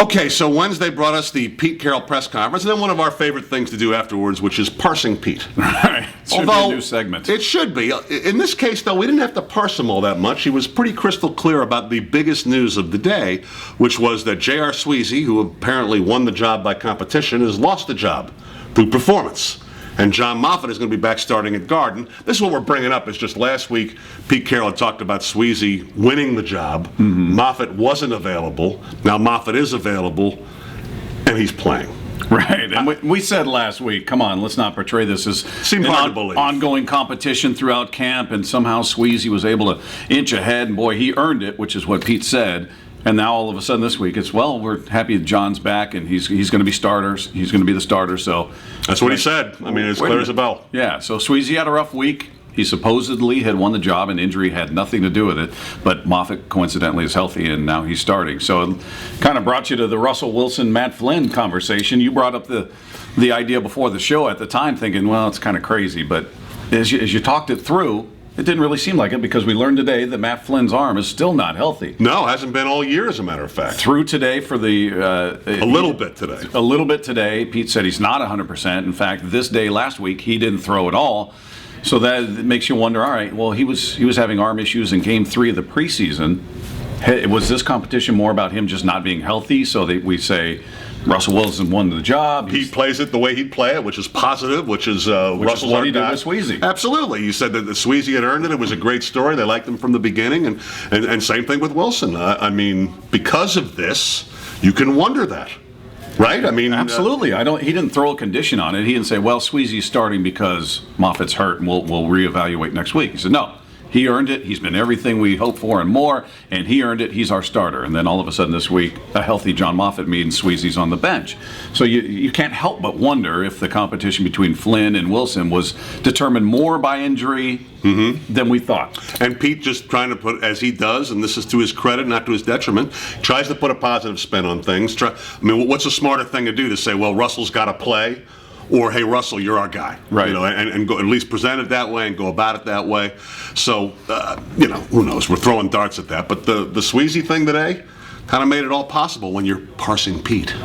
Okay, so Wednesday brought us the Pete Carroll press conference, and then one of our favorite things to do afterwards, which is parsing Pete. Right. It should be a new segment. It should be. In this case, though, we didn't have to parse him all that much. He was pretty crystal clear about the biggest news of the day, which was that J.R. Sweezy, who apparently won the job by competition, has lost the job through performance. And John Moffitt is going to be back starting at guard. And this is what we're bringing up. Is just last week, Pete Carroll had talked about Sweezy winning the job. Moffitt wasn't available. Now Moffitt is available, and he's playing. Right, and we said last week, come on, let's not portray this as Seemed hard to believe. Ongoing competition throughout camp, and somehow Sweezy was able to inch ahead, and boy, he earned it, which is what Pete said. And now all of a sudden this week, it's, well, we're happy that John's back, and he's going to be starters. He's going to be the starter. So that's what he said. I mean, it's clear as a bell. Yeah. So Sweezy had a rough week. He supposedly had won the job, and injury had nothing to do with it. But Moffitt coincidentally is healthy, and now he's starting. So it kind of brought you to the Russell Wilson, Matt Flynn conversation. You brought up the idea before the show at the time, thinking, well, it's kind of crazy. But as you talked it through, it didn't really seem like it, because we learned today that Matt Flynn's arm is still not healthy. No, hasn't been all year, as a matter of fact. Through today for the... a little bit today. A little bit today. Pete said he's not 100%. In fact, this day last week, he didn't throw at all. So that makes you wonder, all right, well, he was having arm issues in Game 3 of the preseason. Was this competition more about him just not being healthy, so that we say Russell Wilson won the job? He plays it the way he'd play it, which is positive, which is Russell's what he did with Sweezy. Absolutely. You said that the Sweezy had earned it. It was a great story. They liked him from the beginning, and same thing with Wilson. I mean, because of this, you can wonder that. Right? I mean, absolutely. He didn't throw a condition on it. He didn't say, well, Sweezy's starting because Moffitt's hurt, and we'll reevaluate next week. He said, no. He earned it. He's been everything we hoped for and more, and he earned it. He's our starter. And then all of a sudden this week, a healthy John Moffitt means Sweezy's on the bench. So you can't help but wonder if the competition between Flynn and Wilson was determined more by injury than we thought. And Pete just trying to put, as he does, and this is to his credit, not to his detriment, tries to put a positive spin on things. I mean, what's a smarter thing to do, to say, well, Russell's got to play? Or, hey, Russell, you're our guy. Right. You know, and go, at least present it that way and go about it that way. So, you know, who knows? We're throwing darts at that. But the Sweezy thing today kind of made it all possible when you're parsing Pete.